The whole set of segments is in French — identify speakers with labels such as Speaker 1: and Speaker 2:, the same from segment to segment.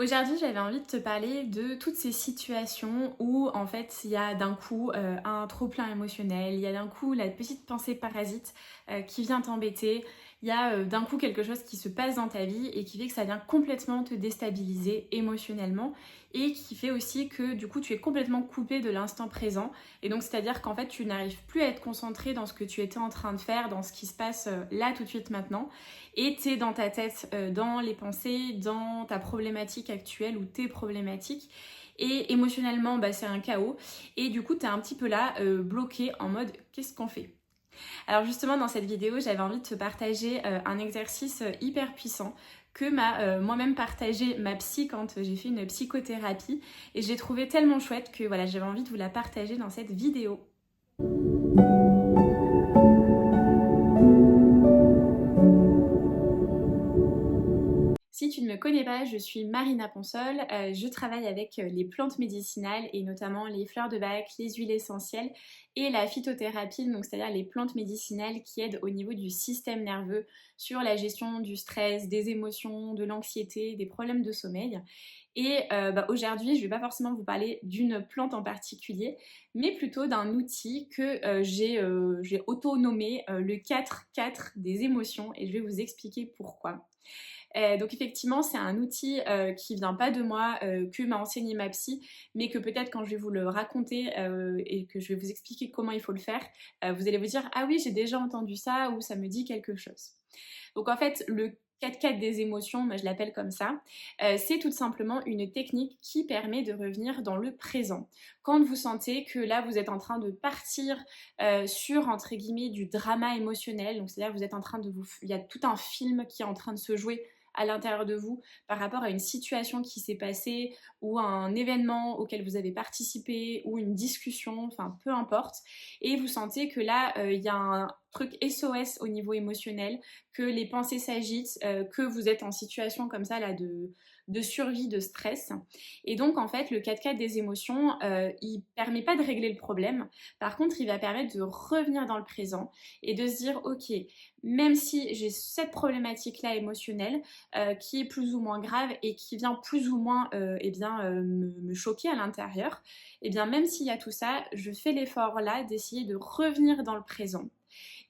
Speaker 1: Aujourd'hui, j'avais envie de te parler de toutes ces situations où en fait il y a d'un coup un trop-plein émotionnel, il y a d'un coup la petite pensée parasite qui vient t'embêter, il y a d'un coup quelque chose qui se passe dans ta vie et qui fait que ça vient complètement te déstabiliser émotionnellement et qui fait aussi que du coup tu es complètement coupé de l'instant présent et donc c'est-à-dire qu'en fait tu n'arrives plus à être concentré dans ce que tu étais en train de faire, dans ce qui se passe là tout de suite maintenant et tu es dans ta tête, dans les pensées, dans ta problématique actuelle ou tes problématiques. Et émotionnellement, c'est un chaos. Et du coup, tu es un petit peu là, bloqué en mode qu'est-ce qu'on fait? Alors justement, dans cette vidéo, j'avais envie de te partager un exercice hyper puissant que m'a moi-même partagé ma psy quand j'ai fait une psychothérapie. Et j'ai trouvé tellement chouette que voilà, j'avais envie de vous la partager dans cette vidéo. Si tu ne me connais pas, je suis Marina Ponsol, je travaille avec les plantes médicinales et notamment les fleurs de bac, les huiles essentielles et la phytothérapie, donc c'est-à-dire les plantes médicinales qui aident au niveau du système nerveux sur la gestion du stress, des émotions, de l'anxiété, des problèmes de sommeil. Et aujourd'hui, je ne vais pas forcément vous parler d'une plante en particulier, mais plutôt d'un outil que j'ai auto-nommé le 4-4 des émotions et je vais vous expliquer pourquoi. Donc effectivement, c'est un outil qui vient pas de moi, que m'a enseigné ma psy, mais que peut-être quand je vais vous le raconter et que je vais vous expliquer comment il faut le faire, vous allez vous dire ah oui j'ai déjà entendu ça ou ça me dit quelque chose. Donc en fait le 4-4 des émotions, moi je l'appelle comme ça, c'est tout simplement une technique qui permet de revenir dans le présent. Quand vous sentez que là vous êtes en train de partir sur entre guillemets du drama émotionnel, donc c'est-à-dire que vous êtes en train de vous, il y a tout un film qui est en train de se jouer à l'intérieur de vous par rapport à une situation qui s'est passée ou à un événement auquel vous avez participé ou une discussion, enfin peu importe, et vous sentez que là il y a un truc SOS au niveau émotionnel, que les pensées s'agitent, que vous êtes en situation comme ça là de survie, de stress. Et donc en fait le 4-4 des émotions, il permet pas de régler le problème, par contre il va permettre de revenir dans le présent et de se dire ok, même si j'ai cette problématique là émotionnelle qui est plus ou moins grave et qui vient plus ou moins me choquer à l'intérieur, et bien même s'il y a tout ça, je fais l'effort là d'essayer de revenir dans le présent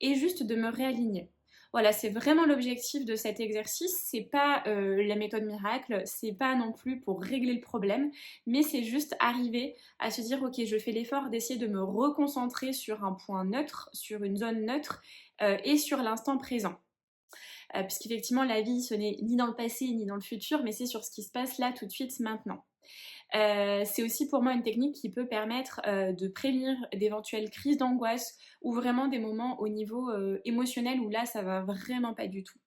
Speaker 1: et juste de me réaligner. Voilà, c'est vraiment l'objectif de cet exercice. C'est pas la méthode miracle, c'est pas non plus pour régler le problème, mais c'est juste arriver à se dire ok, je fais l'effort d'essayer de me reconcentrer sur un point neutre, sur une zone neutre et sur l'instant présent. Puisqu'effectivement, la vie, ce n'est ni dans le passé ni dans le futur, mais c'est sur ce qui se passe là tout de suite maintenant. C'est aussi pour moi une technique qui peut permettre de prévenir d'éventuelles crises d'angoisse ou vraiment des moments au niveau émotionnel où là ça va vraiment pas du tout.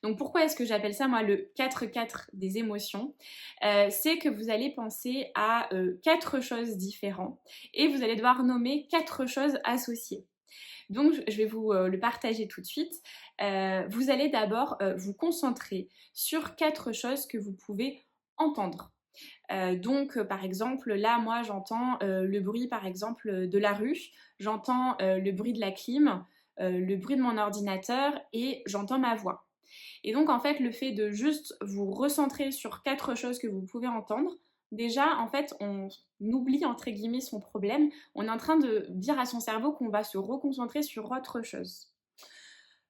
Speaker 1: Donc pourquoi est-ce que j'appelle ça moi le 4-4 des émotions? C'est que vous allez penser à 4 choses différentes et vous allez devoir nommer 4 choses associées. Donc je vais vous le partager tout de suite. Vous allez d'abord vous concentrer sur 4 choses que vous pouvez entendre. Par exemple, là, moi, j'entends le bruit, par exemple, de la rue, j'entends le bruit de la clim, le bruit de mon ordinateur et j'entends ma voix. Et donc, en fait, le fait de juste vous recentrer sur 4 choses que vous pouvez entendre, déjà, en fait, on oublie, entre guillemets, son problème. On est en train de dire à son cerveau qu'on va se reconcentrer sur autre chose.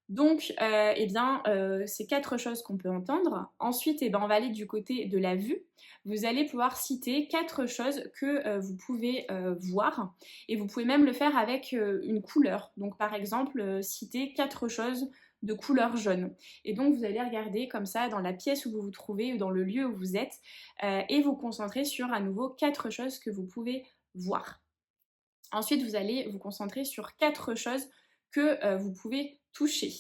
Speaker 1: Donc, c'est 4 choses qu'on peut entendre. Ensuite, on va aller du côté de la vue. Vous allez pouvoir citer 4 choses que vous pouvez voir et vous pouvez même le faire avec une couleur. Donc, par exemple, citer 4 choses de couleur jaune. Et donc, vous allez regarder comme ça dans la pièce où vous vous trouvez ou dans le lieu où vous êtes et vous concentrer sur à nouveau 4 choses que vous pouvez voir. Ensuite, vous allez vous concentrer sur 4 choses que vous pouvez toucher.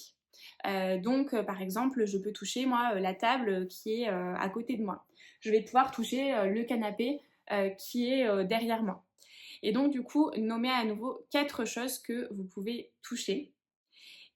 Speaker 1: Par exemple, je peux toucher, moi, la table qui est à côté de moi. Je vais pouvoir toucher le canapé qui est derrière moi. Et donc, du coup, nommer à nouveau 4 choses que vous pouvez toucher.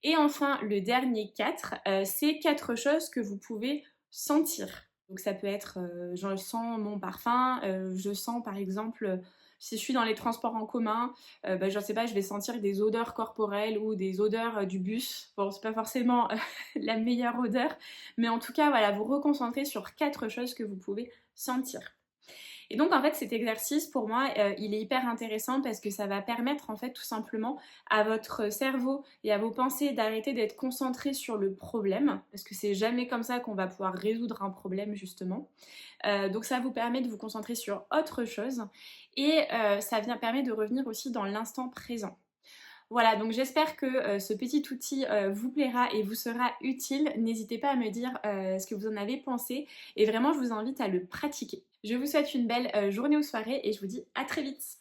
Speaker 1: Et enfin, le dernier 4, c'est 4 choses que vous pouvez sentir. Donc ça peut être, je sens mon parfum, je sens par exemple Si je suis dans les transports en commun, je sais pas, je vais sentir des odeurs corporelles ou des odeurs du bus. Bon, c'est pas forcément la meilleure odeur, mais en tout cas, voilà, vous reconcentrer sur 4 choses que vous pouvez sentir. Et donc en fait cet exercice pour moi il est hyper intéressant parce que ça va permettre en fait tout simplement à votre cerveau et à vos pensées d'arrêter d'être concentrés sur le problème parce que c'est jamais comme ça qu'on va pouvoir résoudre un problème justement. Donc ça vous permet de vous concentrer sur autre chose et ça vient permettre de revenir aussi dans l'instant présent. Voilà, donc j'espère que ce petit outil vous plaira et vous sera utile. N'hésitez pas à me dire ce que vous en avez pensé et vraiment je vous invite à le pratiquer. Je vous souhaite une belle journée ou soirée et je vous dis à très vite.